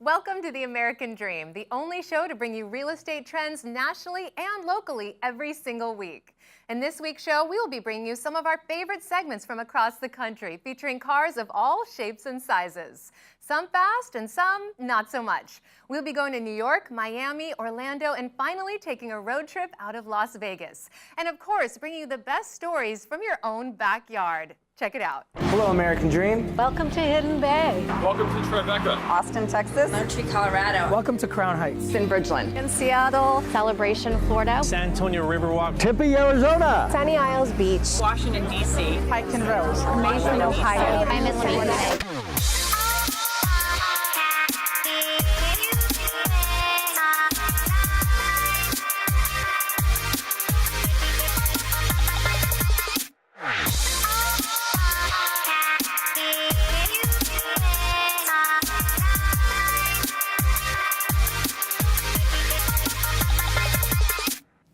Welcome to The American Dream, the only show to bring you real estate trends nationally and locally every single week. In this week's show, we will be bringing you some of our favorite segments from across the country, featuring cars of all shapes and sizes. Some fast and some not so much. We'll be going to New York, Miami, Orlando, and finally taking a road trip out of Las Vegas. And of course, bringing you the best stories from your own backyard. Check it out. Hello, American Dream. Welcome to Hidden Bay. Welcome to Tribeca. Austin, Texas. Montreal, Colorado. Welcome to Crown Heights. In Bridgeland. In Seattle. Celebration, Florida. San Antonio Riverwalk. Tempe, Arizona. Sunny Isles Beach. Washington, D.C. Pike and Rose. Mason, Ohio. I'm in Winnipeg.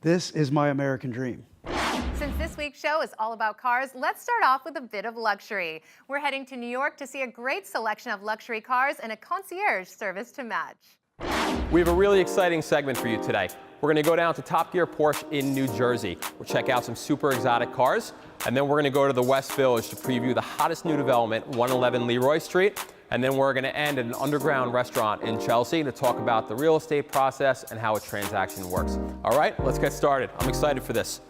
This is my American dream. Since this week's show is all about cars, let's start off with a bit of luxury. We're heading to New York to see a great selection of luxury cars and a concierge service to match. We have a really exciting segment for you today. We're going to go down to Top Gear Porsche in New Jersey. We'll check out some super exotic cars, and then we're going to go to the West Village to preview the hottest new development, 111 Leroy Street. And then we're going to end at an underground restaurant in Chelsea to talk about the real estate process and how a transaction works. All right, let's get started. I'm excited for this.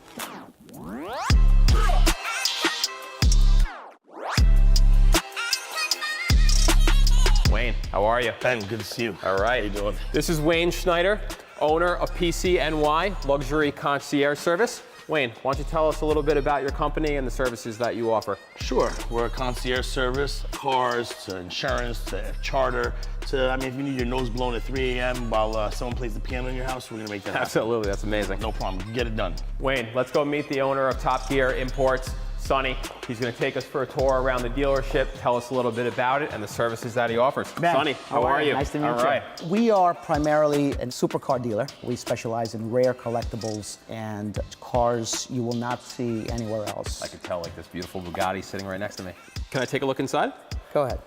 Wayne, how are you? Ben, good to see you. All right. How you doing? This is Wayne Schneider, owner of PCNY Luxury Concierge Service. Wayne, why don't you tell us a little bit about your company and the services that you offer? Sure. We're a concierge service, cars, to insurance, to charter, to, if you need your nose blown at 3 a.m. while someone plays the piano in your house, we're going to make that happen. Absolutely, that's amazing. No problem. Get it done. Wayne, let's go meet the owner of Top Gear Imports, Sonny. He's going to take us for a tour around the dealership, tell us a little bit about it and the services that he offers. Ben, Sonny, how are you? Nice to meet you. All right. We are primarily a supercar dealer. We specialize in rare collectibles and cars you will not see anywhere else. I could tell, like this beautiful Bugatti sitting right next to me. Can I take a look inside? Go ahead.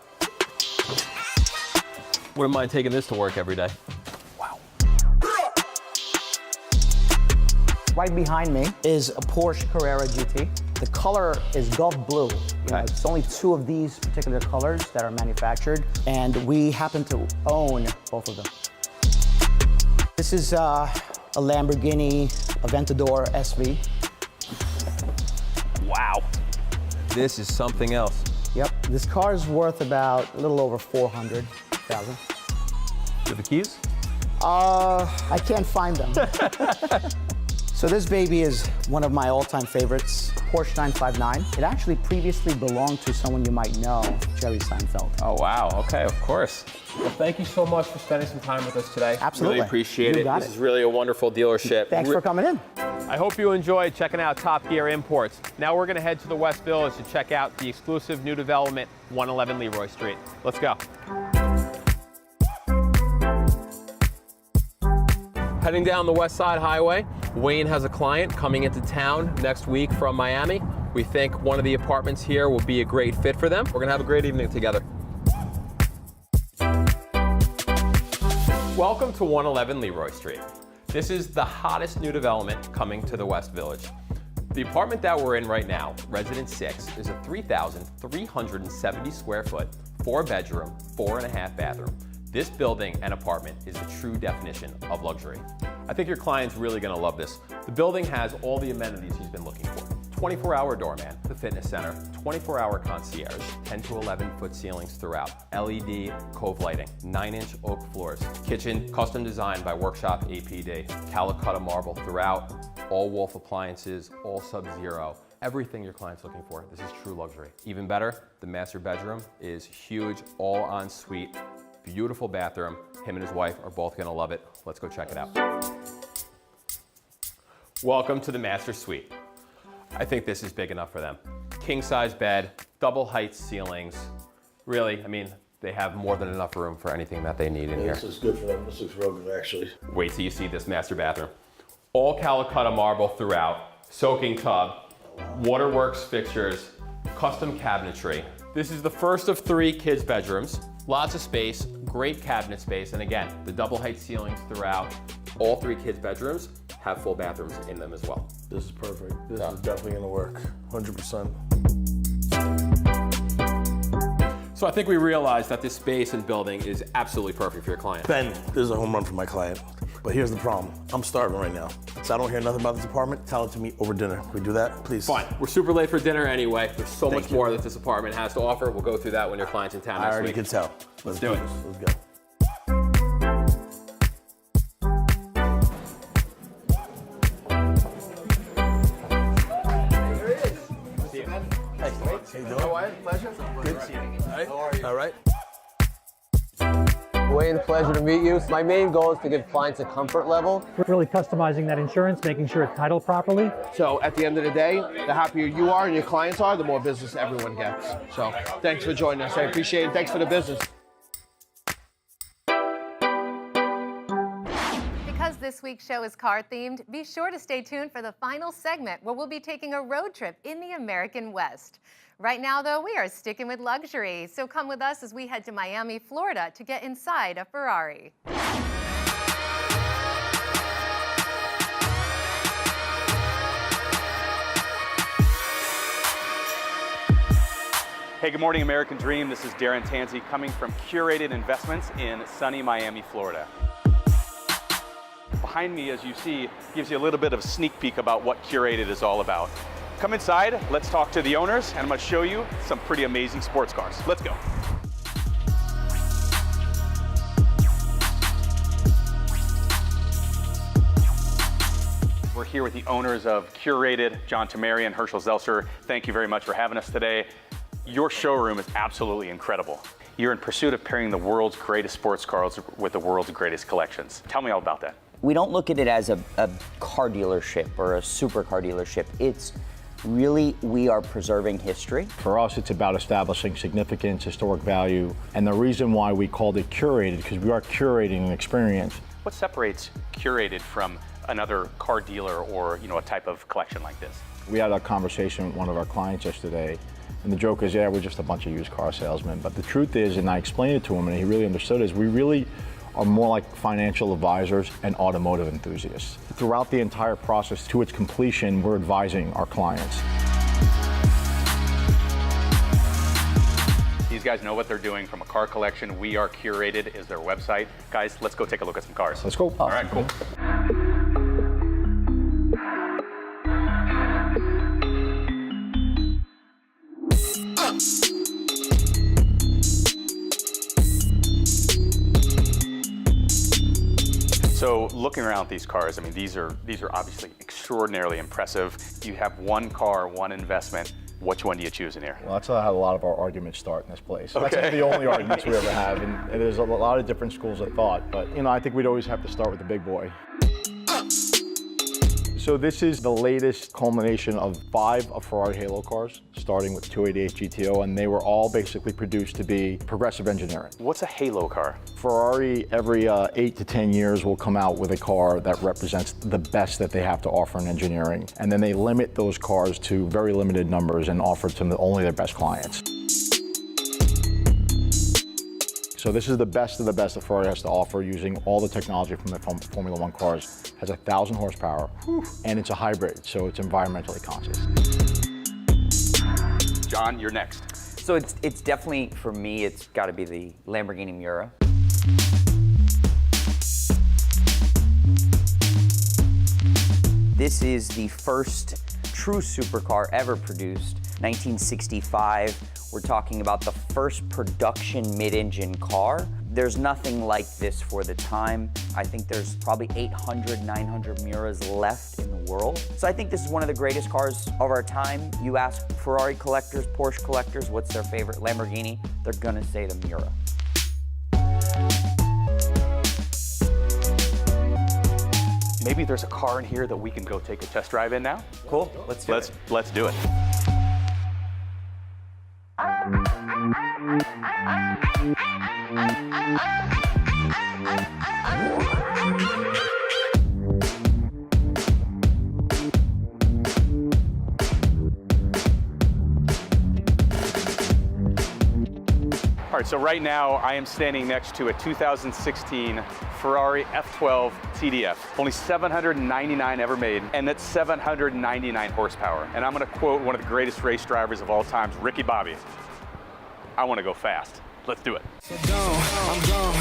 Wouldn't mind taking this to work every day. Wow. Right behind me is a Porsche Carrera GT. The color is Gulf Blue. It's only 2 of these particular colors that are manufactured, and we happen to own both of them. This is a Lamborghini Aventador SV. Wow. This is something else. Yep, this car is worth about a little over $400,000. Do the keys? I can't find them. So this baby is one of my all-time favorites, Porsche 959. It actually previously belonged to someone you might know, Jerry Seinfeld. Oh, wow. Okay, of course. Well, thank you so much for spending some time with us today. Absolutely. Really appreciate it. This is really a wonderful dealership. Thanks for coming in. I hope you enjoyed checking out Top Gear Imports. Now we're going to head to the West Village to check out the exclusive new development, 111 Leroy Street. Let's go. Heading down the West Side Highway, Wayne has a client coming into town next week from Miami. We think one of the apartments here will be a great fit for them. We're going to have a great evening together. Welcome to 111 Leroy Street. This is the hottest new development coming to the West Village. The apartment that we're in right now, Residence 6, is a 3,370 square foot, 4-bedroom, 4.5 bathroom. This building and apartment is the true definition of luxury. I think your client's really going to love this. The building has all the amenities he's been looking for. 24-hour doorman, the fitness center, 24-hour concierge, 10 to 11-foot ceilings throughout, LED cove lighting, 9-inch oak floors, kitchen custom designed by Workshop APD, Calcutta marble throughout, all Wolf appliances, all Sub-Zero. Everything your client's looking for. This is true luxury. Even better, the master bedroom is huge, all en suite. Beautiful bathroom. Him and his wife are both gonna love it. Let's go check it out. Welcome to the master suite. I think this is big enough for them. King size bed, double height ceilings. Really, they have more than enough room for anything that they need in here. This is good for them. This looks real good, actually. Wait till you see this master bathroom. All Calcutta marble throughout, soaking tub, waterworks fixtures, custom cabinetry. This is the first of 3 kids' bedrooms. Lots of space, great cabinet space, and again, the double height ceilings throughout. All 3 kids' bedrooms have full bathrooms in them as well. This is perfect. This is definitely gonna work, 100%. So I think we realized that this space and building is absolutely perfect for your client. Ben, this is a home run for my client. But here's the problem. I'm starving right now. So I don't hear nothing about this apartment. Tell it to me over dinner. Can we do that, please? Fine. We're super late for dinner anyway. There's so Thank much you. more that this apartment has to offer. We'll go through that when your client's in town I next already week. can tell. Let's do it. this. Let's go. How you doing? Pleasure. Good to see you. All right. All right. Wayne, pleasure to meet you. My main goal is to give clients a comfort level. We're really customizing that insurance, making sure it's titled properly. So at the end of the day, the happier you are and your clients are, the more business everyone gets. So thanks for joining us. I appreciate it. Thanks for the business. Because this week's show is car themed, be sure to stay tuned for the final segment where we'll be taking a road trip in the American West. Right now, though, we are sticking with luxury, so come with us as we head to Miami, Florida to get inside a Ferrari. Hey, good morning, American Dream. This is Darren Tansey coming from Curated Investments in sunny Miami, Florida. Behind me, as you see, gives you a little bit of a sneak peek about what Curated is all about. Come inside, let's talk to the owners, and I'm going to show you some pretty amazing sports cars. Let's go. We're here with the owners of Curated, John Tamari and Herschel Zelser. Thank you very much for having us today. Your showroom is absolutely incredible. You're in pursuit of pairing the world's greatest sports cars with the world's greatest collections. Tell me all about that. We don't look at it as a car dealership or a supercar dealership. It's really, we are preserving history. For us, it's about establishing significance, historic value, and the reason why we called it Curated, because we are curating an experience. What separates Curated from another car dealer or a type of collection like this? We had a conversation with one of our clients yesterday, and the joke is, yeah, we're just a bunch of used car salesmen. But the truth is, and I explained it to him, and he really understood, is we really are more like financial advisors and automotive enthusiasts. Throughout the entire process to its completion, we're advising our clients. These guys know what they're doing from a car collection. We Are Curated is their website. Guys, let's go take a look at some cars. Let's go. All right, cool. So looking around at these cars, I mean, these are obviously extraordinarily impressive. You have one car, one investment. Which one do you choose in here? Well, that's how a lot of our arguments start in this place. Okay. That's the only arguments we ever have, and there's a lot of different schools of thought, but I think we'd always have to start with the big boy. So this is the latest culmination of 5 of Ferrari Halo cars, starting with 288 GTO, and they were all basically produced to be progressive engineering. What's a Halo car? Ferrari, every 8 to 10 years, will come out with a car that represents the best that they have to offer in engineering. And then they limit those cars to very limited numbers and offer to only their best clients. So this is the best of the best that Ferrari has to offer, using all the technology from the Formula One cars. Has 1,000 horsepower, and it's a hybrid, so it's environmentally conscious. John, you're next. So it's definitely, for me, it's got to be the Lamborghini Miura. This is the first true supercar ever produced, 1965. We're talking about the first production mid-engine car. There's nothing like this for the time. I think there's probably 800, 900 Miuras left in the world. So I think this is one of the greatest cars of our time. You ask Ferrari collectors, Porsche collectors, what's their favorite Lamborghini? They're gonna say the Miura. Maybe there's a car in here that we can go take a test drive in now? Cool, let's do it. Let's do it. All right, so right now I am standing next to a 2016 Ferrari F12 TDF. Only 799 ever made, and that's 799 horsepower. And I'm gonna quote one of the greatest race drivers of all time, Ricky Bobby. I wanna go fast. Let's do it. I'm gone,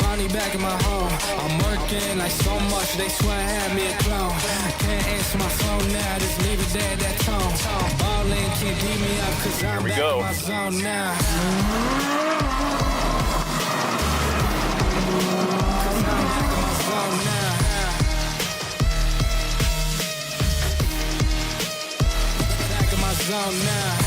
finally back in my home. I'm working like so much, they swear I had me a clone. Can't answer my phone now, just leave it there, that tone. Ballin' can't beat me up, cause I'm back in my zone now. Cause I'm back in my zone now. Back in my zone now.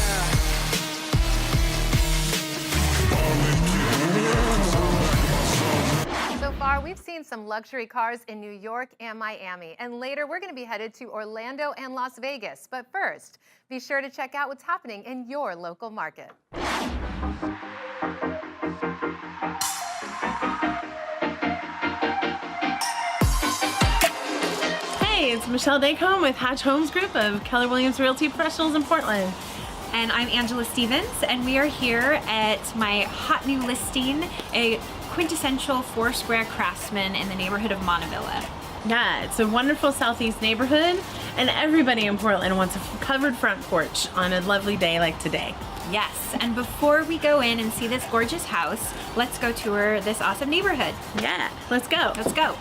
So far, we've seen some luxury cars in New York and Miami, and later we're going to be headed to Orlando and Las Vegas. But first, be sure to check out what's happening in your local market. Hey, it's Michelle Dacombe with Hatch Homes Group of Keller Williams Realty Professionals in Portland. And I'm Angela Stevens, and we are here at my hot new listing, a quintessential Foursquare Craftsman in the neighborhood of Montevilla. Yeah, it's a wonderful southeast neighborhood, and everybody in Portland wants a covered front porch on a lovely day like today. Yes, and before we go in and see this gorgeous house, let's go tour this awesome neighborhood. Yeah, let's go. Let's go.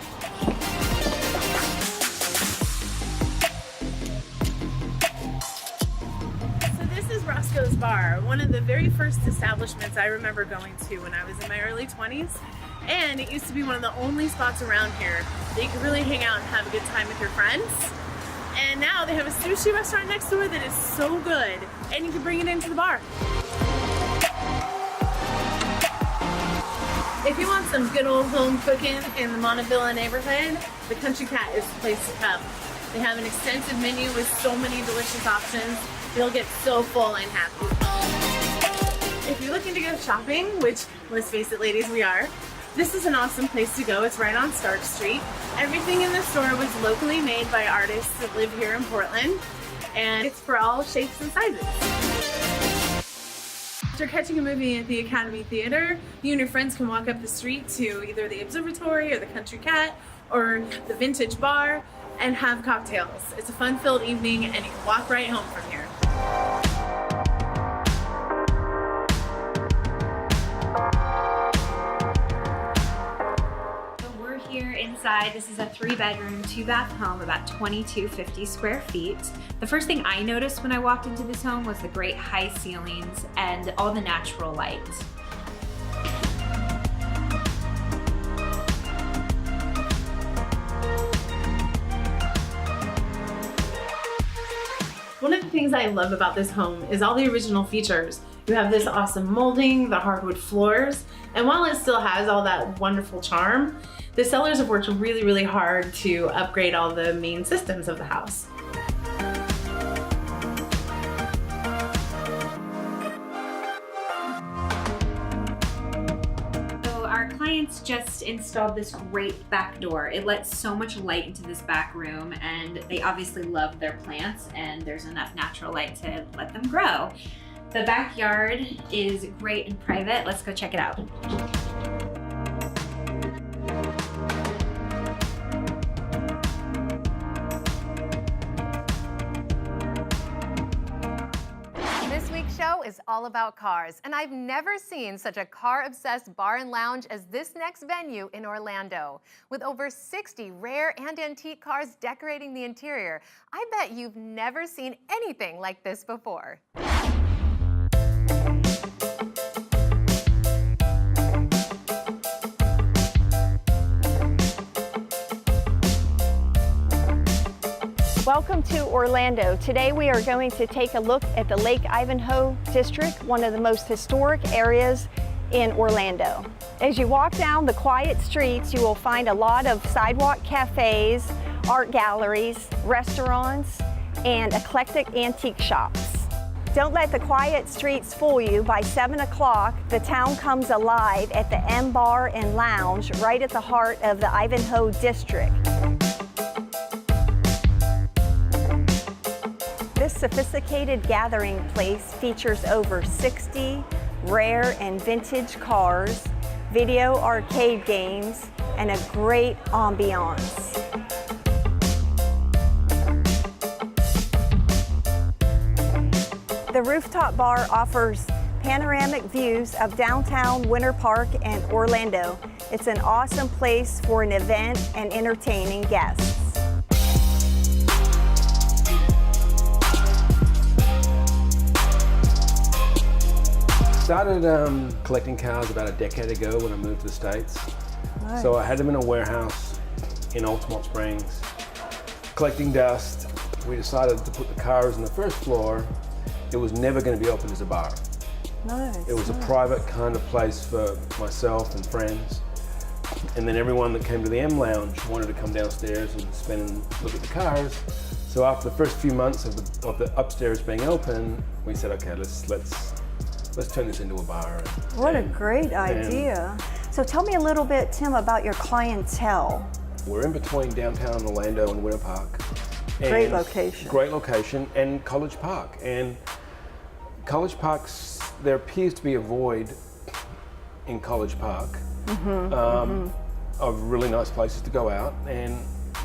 Roscoe's Bar, one of the very first establishments I remember going to when I was in my early 20s. And it used to be one of the only spots around here that you could really hang out and have a good time with your friends. And now they have a sushi restaurant next door that is so good, and you can bring it into the bar. If you want some good old home cooking in the Montevilla neighborhood, the Country Cat is the place to come. They have an extensive menu with so many delicious options. You'll get so full and happy. If you're looking to go shopping, which, let's face it, ladies, we are, this is an awesome place to go. It's right on Stark Street. Everything in the store was locally made by artists that live here in Portland, and it's for all shapes and sizes. After catching a movie at the Academy Theater, you and your friends can walk up the street to either the Observatory or the Country Cat or the Vintage Bar and have cocktails. It's a fun-filled evening, and you can walk right home from here. So we're here inside. This is a 3-bedroom, 2-bath home, about 2250 square feet. The first thing I noticed when I walked into this home was the great high ceilings and all the natural light. One of the things I love about this home is all the original features. You have this awesome molding, the hardwood floors, and while it still has all that wonderful charm, the sellers have worked really, really hard to upgrade all the main systems of the house. Clients just installed this great back door. It lets so much light into this back room, and they obviously love their plants, and there's enough natural light to let them grow. The backyard is great and private. Let's go check it out. Show is all about cars, and I've never seen such a car-obsessed bar and lounge as this next venue in Orlando. With over 60 rare and antique cars decorating the interior, I bet you've never seen anything like this before. Welcome to Orlando. Today we are going to take a look at the Lake Ivanhoe District, one of the most historic areas in Orlando. As you walk down the quiet streets, you will find a lot of sidewalk cafes, art galleries, restaurants, and eclectic antique shops. Don't let the quiet streets fool you. By 7 o'clock, the town comes alive at the M Bar and Lounge right at the heart of the Ivanhoe District. This sophisticated gathering place features over 60 rare and vintage cars, video arcade games, and a great ambiance. The rooftop bar offers panoramic views of downtown Winter Park and Orlando. It's an awesome place for an event and entertaining guests. Started collecting cars about a decade ago when I moved to the States. Nice. So I had them in a warehouse in Altamont Springs, collecting dust. We decided to put the cars on the first floor. It was never going to be open as a bar. Nice. It was a private kind of place for myself and friends. And then everyone that came to the M Lounge wanted to come downstairs and spend and look at the cars. So after the first few months of the upstairs being open, we said, okay, let's turn this into a bar. What a great idea. So tell me a little bit, Tim, about your clientele. We're in between downtown Orlando and Winter Park. Great location. Great location, and College Park. And College Park's, there appears to be a void in College Park of really nice places to go out, and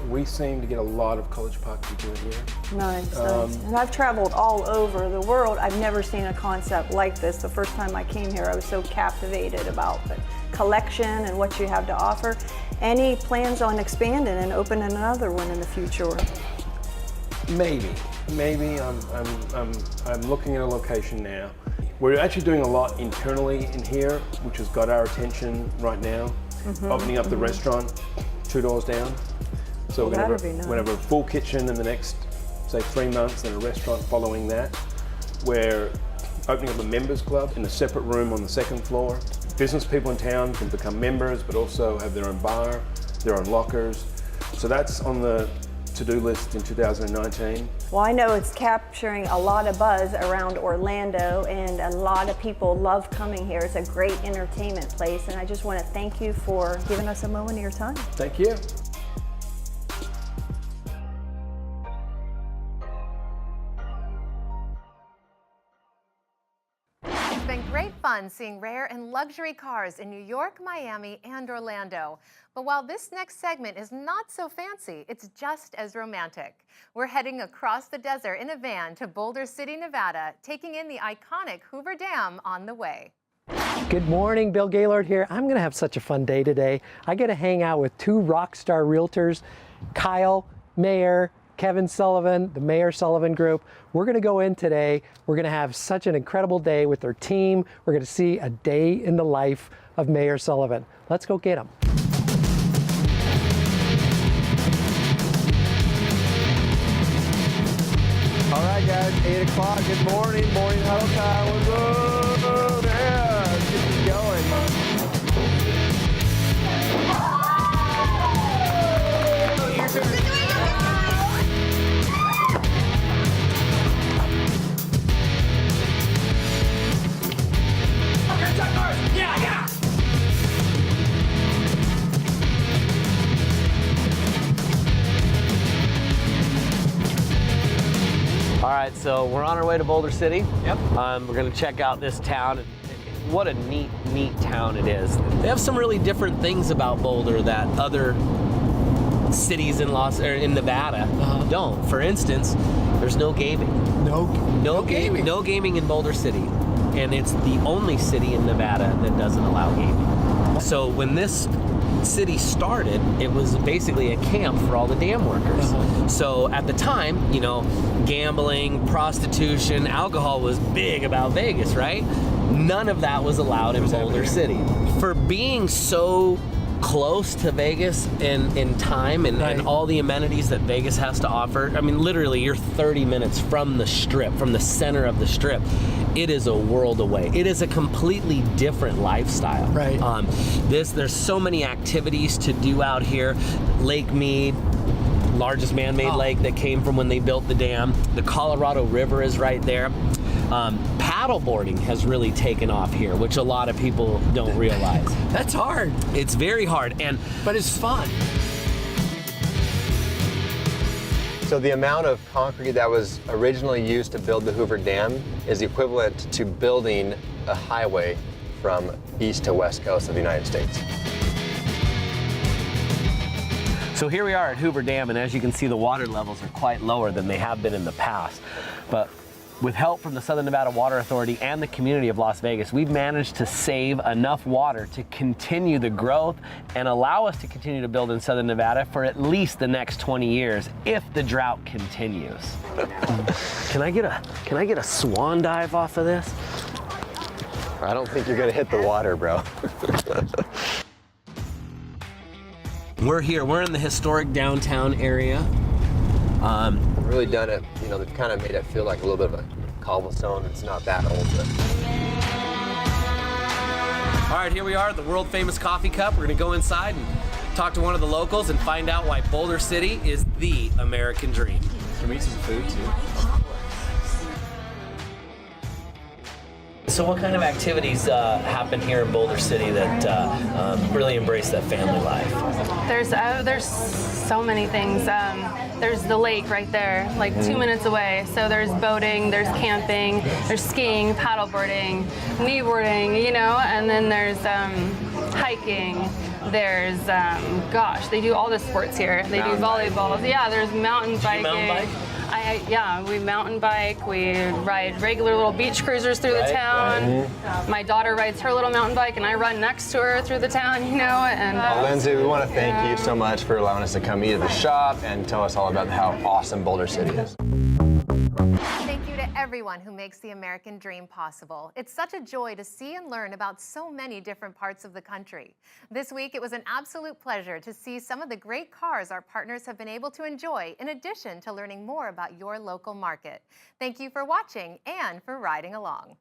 we seem to get a lot of College Park people in here. Nice, nice. And I've traveled all over the world. I've never seen a concept like this. The first time I came here, I was so captivated about the collection and what you have to offer. Any plans on expanding and opening another one in the future? Maybe. I'm looking at a location now. We're actually doing a lot internally in here, which has got our attention right now. Opening up the restaurant 2 doors down. So we're going to have a full kitchen in the next, say, 3 months, and a restaurant following that. We're opening up a members club in a separate room on the second floor. Business people in town can become members, but also have their own bar, their own lockers. So that's on the to-do list in 2019. Well, I know it's capturing a lot of buzz around Orlando, and a lot of people love coming here. It's a great entertainment place, and I just want to thank you for giving us a moment of your time. Thank you. It's been great fun seeing rare and luxury cars in New York, Miami, and Orlando. But while this next segment is not so fancy, it's just as romantic. We're heading across the desert in a van to Boulder City, Nevada, taking in the iconic Hoover Dam on the way. Good morning, Bill Gaylord here. I'm gonna have such a fun day today. I get to hang out with 2 rock star realtors, Kyle Mayer, Kevin Sullivan, the Mayer Sullivan Group. We're gonna go in today. We're gonna have such an incredible day with their team. We're gonna see a day in the life of Mayer Sullivan. Let's go get them. All right, guys, 8 o'clock. Good morning. Morning huddle time. Whoa, yeah, let's get this going. All right, so we're on our way to Boulder City. Yep. We're gonna check out this town. What a neat town it is. They have some really different things about Boulder that other cities in Nevada don't. For instance, there's no gaming. No gaming. No gaming in Boulder City, and it's the only city in Nevada that doesn't allow gaming. So when this city started, it was basically a camp for all the dam workers. So at the time, you know, gambling, prostitution, alcohol was big about Vegas, right? None of that was allowed in Boulder City. For being so close to Vegas in time and all the amenities that Vegas has to offer, I mean, literally you're 30 minutes from the strip, from the center of the strip. It is a world away. It is a completely different lifestyle. Right. There's so many activities to do out here. Lake Mead, largest man-made lake that came from when they built the dam. The Colorado River is right there. Paddleboarding has really taken off here, which a lot of people don't realize. That's hard. It's very hard, but it's fun. So the amount of concrete that was originally used to build the Hoover Dam is equivalent to building a highway from east to west coast of the United States. So here we are at Hoover Dam, and as you can see, the water levels are quite lower than they have been in the past. But with help from the Southern Nevada Water Authority and the community of Las Vegas, we've managed to save enough water to continue the growth and allow us to continue to build in Southern Nevada for at least the next 20 years if the drought continues. Can I get a swan dive off of this? I don't think you're gonna hit the water, bro. We're here, we're in the historic downtown area. Really done it, you know, they've kind of made it feel like a little bit of a cobblestone. It's not that old, but. All right, here we are at the world famous coffee cup. We're gonna go inside and talk to one of the locals and find out why Boulder City is the American dream. Can we eat some food too? So what kind of activities happen here in Boulder City that really embrace that family life? There's so many things. There's the lake right there, like 2 minutes away. So there's boating, there's camping, there's skiing, paddleboarding, kneeboarding, you know, and then there's hiking. There's, gosh, they do all the sports here. They do volleyball. Yeah, there's mountain biking. Mountain bike? We mountain bike. We ride regular little beach cruisers through the town. My daughter rides her little mountain bike, and I run next to her through the town, you know. And Lindsay, we want to thank you so much for allowing us to come eat at the shop and tell us all about how awesome Boulder City is. Thank you to everyone who makes the American dream possible. It's such a joy to see and learn about so many different parts of the country. This week, it was an absolute pleasure to see some of the great cars our partners have been able to enjoy, in addition to learning more about your local market. Thank you for watching and for riding along.